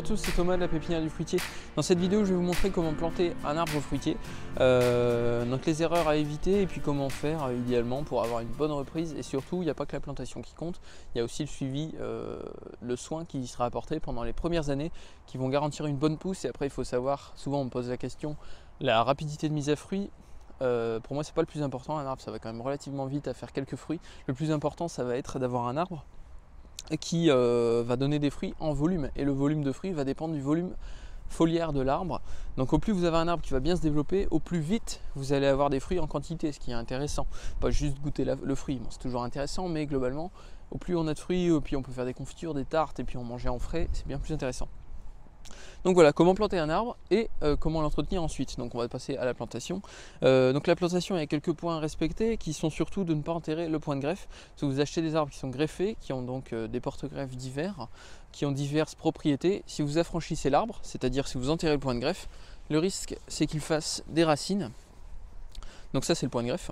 à tous, c'est Thomas de la pépinière du fruitier. Dans cette vidéo, je vais vous montrer comment planter un arbre fruitier, donc les erreurs à éviter et puis comment faire idéalement pour avoir une bonne reprise. Et surtout, il n'y a pas que la plantation qui compte, il y a aussi le suivi, le soin qui y sera apporté pendant les premières années qui vont garantir une bonne pousse. Et après, il faut savoir, souvent on me pose la question, la rapidité de mise à fruit. Pour moi, c'est pas le plus important. Un arbre, ça va quand même relativement vite à faire quelques fruits. Le plus important, ça va être d'avoir un arbre qui va donner des fruits en volume, et le volume de fruits va dépendre du volume foliaire de l'arbre. Donc au plus vous avez un arbre qui va bien se développer, au plus vite vous allez avoir des fruits en quantité, ce qui est intéressant. Pas juste goûter le fruit, bon, c'est toujours intéressant, mais globalement au plus on a de fruits, au plus on peut faire des confitures, des tartes, et puis en manger en frais, c'est bien plus intéressant. Donc voilà, comment planter un arbre et comment l'entretenir ensuite. Donc on va passer à la plantation. Donc la plantation, il y a quelques points à respecter qui sont surtout de ne pas enterrer le point de greffe. Parce que vous achetez des arbres qui sont greffés, qui ont donc des porte-greffes divers, qui ont diverses propriétés. Si vous affranchissez l'arbre, c'est-à-dire si vous enterrez le point de greffe, le risque c'est qu'il fasse des racines. Donc ça c'est le point de greffe.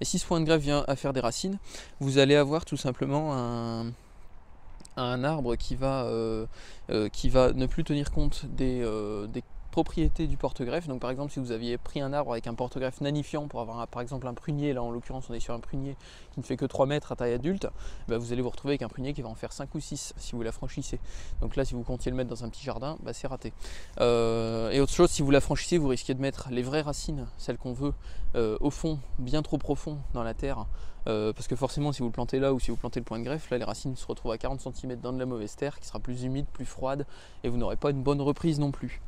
Et si ce point de greffe vient à faire des racines, vous allez avoir tout simplement un arbre qui va ne plus tenir compte des propriétés du porte-greffe. Donc par exemple, si vous aviez pris un arbre avec un porte-greffe nanifiant pour avoir par exemple un prunier, là en l'occurrence on est sur un prunier qui ne fait que 3 mètres à taille adulte, vous allez vous retrouver avec un prunier qui va en faire 5 ou 6 si vous l'affranchissez. Donc là, si vous comptiez le mettre dans un petit jardin, c'est raté. Et autre chose, si vous l'affranchissez, vous risquez de mettre les vraies racines, celles qu'on veut, au fond, bien trop profond dans la terre. Parce que forcément, si vous le plantez là ou si vous plantez le point de greffe, là les racines se retrouvent à 40 cm dans de la mauvaise terre qui sera plus humide, plus froide, et vous n'aurez pas une bonne reprise non plus.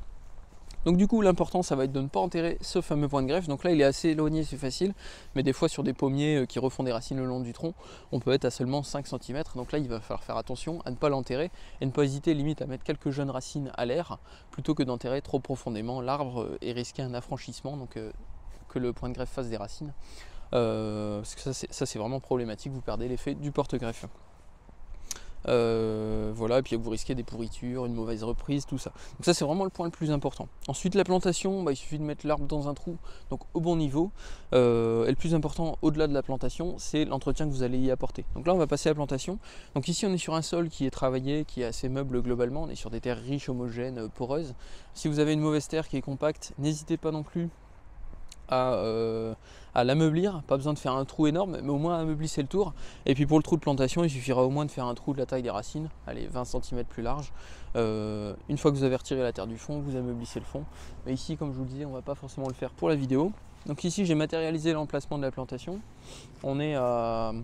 Donc du coup, l'important ça va être de ne pas enterrer ce fameux point de greffe. Donc là il est assez éloigné, c'est facile, mais des fois sur des pommiers qui refont des racines le long du tronc, on peut être à seulement 5 cm. Donc là il va falloir faire attention à ne pas l'enterrer et ne pas hésiter limite à mettre quelques jeunes racines à l'air plutôt que d'enterrer trop profondément l'arbre et risquer un affranchissement, donc que le point de greffe fasse des racines. Parce que ça c'est vraiment problématique, vous perdez l'effet du porte-greffe. Voilà, et puis vous risquez des pourritures, une mauvaise reprise, tout ça. Donc ça c'est vraiment le point le plus important. Ensuite la plantation, il suffit de mettre l'arbre dans un trou, donc au bon niveau. Et le plus important au-delà de la plantation, c'est l'entretien que vous allez y apporter. Donc là on va passer à la plantation. Donc ici on est sur un sol qui est travaillé, qui est assez meuble globalement, on est sur des terres riches, homogènes, poreuses. Si vous avez une mauvaise terre qui est compacte, n'hésitez pas non plus à l'ameublir, pas besoin de faire un trou énorme, mais au moins ameublissez le tour. Et puis pour le trou de plantation, il suffira au moins de faire un trou de la taille des racines, allez 20 cm plus large. Une fois que vous avez retiré la terre du fond, vous ameublissez le fond. Mais ici, comme je vous le disais, on va pas forcément le faire pour la vidéo. Donc ici j'ai matérialisé l'emplacement de la plantation. On est à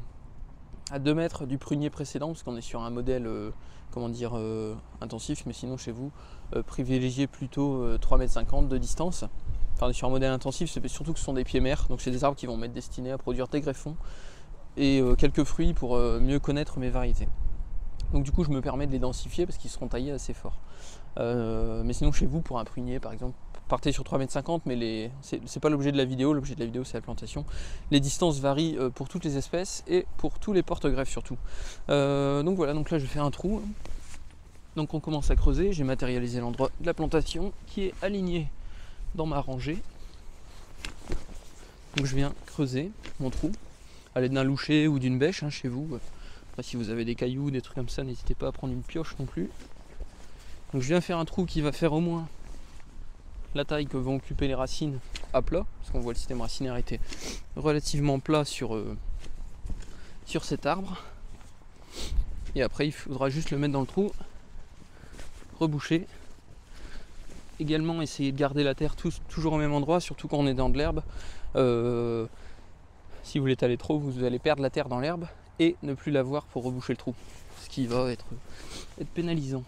2 mètres du prunier précédent, parce qu'on est sur un modèle intensif, mais sinon chez vous, privilégiez plutôt 3,50 m de distance. Enfin, on est sur un modèle intensif, c'est surtout que ce sont des pieds mères, donc c'est des arbres qui vont m'être destinés à produire des greffons et quelques fruits pour mieux connaître mes variétés. Donc du coup je me permets de les densifier parce qu'ils seront taillés assez fort. Mais sinon chez vous, pour un prunier par exemple, partez sur 3,50 m, mais c'est pas l'objet de la vidéo, l'objet de la vidéo c'est la plantation. Les distances varient pour toutes les espèces et pour tous les porte-greffes surtout. Donc voilà, donc là je fais un trou. Donc on commence à creuser, j'ai matérialisé l'endroit de la plantation qui est aligné dans ma rangée. Donc je viens creuser mon trou à l'aide d'un loucher ou d'une bêche chez vous. Après, si vous avez des cailloux, des trucs comme ça, n'hésitez pas à prendre une pioche non plus. Donc je viens faire un trou qui va faire au moins la taille que vont occuper les racines à plat, parce qu'on voit le système racinaire était relativement plat sur cet arbre. Et après il faudra juste le mettre dans le trou, reboucher. Également essayer de garder la terre toujours au même endroit, surtout quand on est dans de l'herbe. Si vous l'étalez trop, vous allez perdre la terre dans l'herbe et ne plus la voir pour reboucher le trou, ce qui va être pénalisant.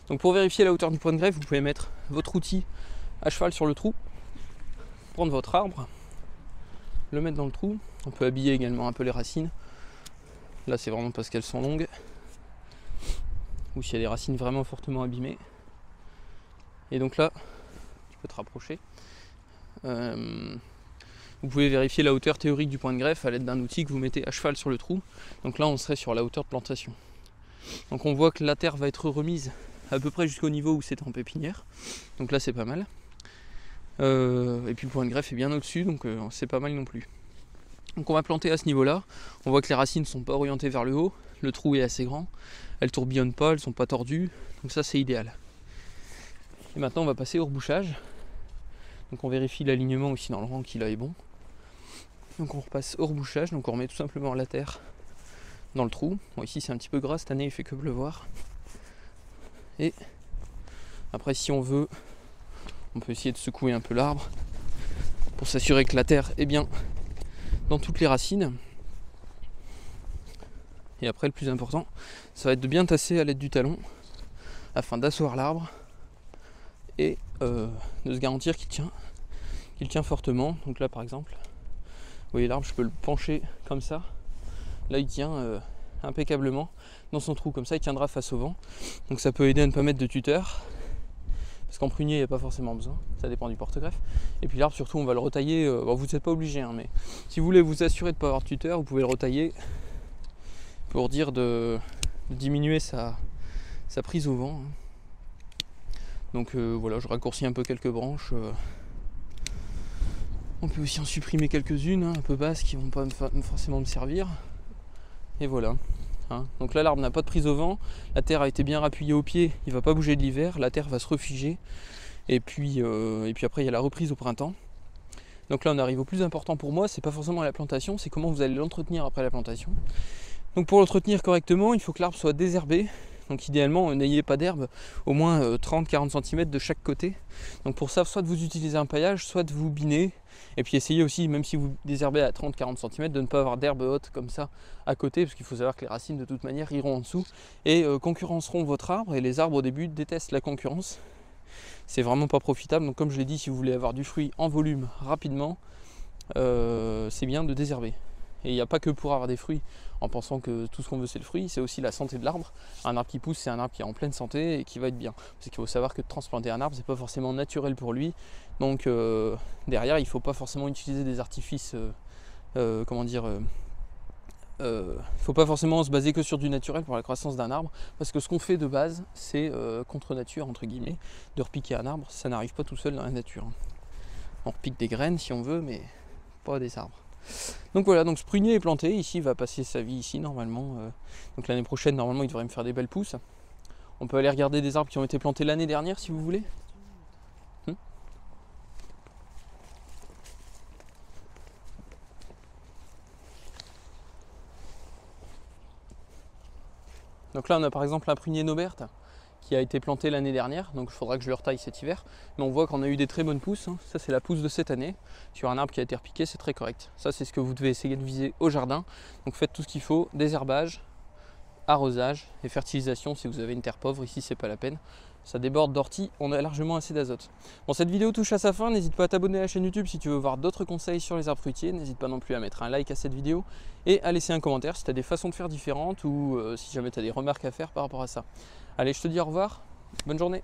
Donc pour vérifier la hauteur du point de greffe, vous pouvez mettre votre outil à cheval sur le trou, prendre votre arbre, le mettre dans le trou. On peut habiller également un peu les racines. Là c'est vraiment parce qu'elles sont longues, ou s'il y a des racines vraiment fortement abîmées. Et donc là, tu peux te rapprocher. Vous pouvez vérifier la hauteur théorique du point de greffe à l'aide d'un outil que vous mettez à cheval sur le trou. Donc là on serait sur la hauteur de plantation. Donc on voit que la terre va être remise à peu près jusqu'au niveau où c'était en pépinière. Donc là c'est pas mal. Et puis le point de greffe est bien au-dessus, donc c'est pas mal non plus. Donc on va planter à ce niveau-là. On voit que les racines ne sont pas orientées vers le haut. Le trou est assez grand. Elles tourbillonnent pas, elles sont pas tordues. Donc ça c'est idéal. Et maintenant on va passer au rebouchage. Donc on vérifie l'alignement aussi dans le rang qui là est bon. Donc on repasse au rebouchage. Donc on remet tout simplement la terre dans le trou. Bon, ici c'est un petit peu gras, cette année il fait que pleuvoir. Et après si on veut, on peut essayer de secouer un peu l'arbre pour s'assurer que la terre est bien dans toutes les racines. Et après le plus important, ça va être de bien tasser à l'aide du talon afin d'asseoir l'arbre et de se garantir qu'il tient fortement. Donc là par exemple, vous voyez l'arbre, je peux le pencher comme ça. Là il tient impeccablement dans son trou, comme ça il tiendra face au vent. Donc ça peut aider à ne pas mettre de tuteur, parce qu'en prunier il n'y a pas forcément besoin, ça dépend du porte-greffe. Et puis l'arbre surtout on va le retailler, bon, vous n'êtes pas obligé, hein, mais si vous voulez vous assurer de ne pas avoir de tuteur, vous pouvez le retailler pour dire de diminuer sa prise au vent. Donc voilà, je raccourcis un peu quelques branches. On peut aussi en supprimer quelques-unes, un peu basses, qui vont pas forcément me servir. Et voilà. Donc là l'arbre n'a pas de prise au vent, la terre a été bien rappuyée au pied, il ne va pas bouger de l'hiver, la terre va se refiger. Et puis après il y a la reprise au printemps. Donc là on arrive au plus important pour moi, c'est pas forcément la plantation, c'est comment vous allez l'entretenir après la plantation. Donc pour l'entretenir correctement, il faut que l'arbre soit désherbé. Donc idéalement, n'ayez pas d'herbe, au moins 30-40 cm de chaque côté. Donc pour ça, soit vous utilisez un paillage, soit vous binez. Et puis essayez aussi, même si vous désherbez à 30-40 cm, de ne pas avoir d'herbe haute comme ça à côté, parce qu'il faut savoir que les racines de toute manière iront en dessous et concurrenceront votre arbre. Et les arbres au début détestent la concurrence. C'est vraiment pas profitable. Donc comme je l'ai dit, si vous voulez avoir du fruit en volume rapidement, c'est bien de désherber. Et il n'y a pas que pour avoir des fruits en pensant que tout ce qu'on veut c'est le fruit, c'est aussi la santé de l'arbre. Un arbre qui pousse, c'est un arbre qui est en pleine santé et qui va être bien. Parce qu'il faut savoir que de transplanter un arbre, c'est pas forcément naturel pour lui. Donc derrière, il ne faut pas forcément utiliser des artifices, il faut pas forcément se baser que sur du naturel pour la croissance d'un arbre. Parce que ce qu'on fait de base, c'est contre nature, entre guillemets, de repiquer un arbre. Ça n'arrive pas tout seul dans la nature. On repique des graines si on veut, mais pas des arbres. Donc voilà, donc ce prunier est planté, ici il va passer sa vie ici normalement. Donc l'année prochaine normalement il devrait me faire des belles pousses. On peut aller regarder des arbres qui ont été plantés l'année dernière si vous voulez. Donc là on a par exemple un prunier Nobert qui a été planté l'année dernière, donc il faudra que je le retaille cet hiver. Mais on voit qu'on a eu des très bonnes pousses, hein. Ça c'est la pousse de cette année, sur un arbre qui a été repiqué, c'est très correct. Ça c'est ce que vous devez essayer de viser au jardin. Donc faites tout ce qu'il faut, désherbage, arrosage et fertilisation si vous avez une terre pauvre. Ici c'est pas la peine, ça déborde d'ortie, on a largement assez d'azote. Bon, cette vidéo touche à sa fin, n'hésite pas à t'abonner à la chaîne YouTube si tu veux voir d'autres conseils sur les arbres fruitiers. N'hésite pas non plus à mettre un like à cette vidéo et à laisser un commentaire si tu as des façons de faire différentes ou si jamais tu as des remarques à faire par rapport à ça. Allez, je te dis au revoir, bonne journée.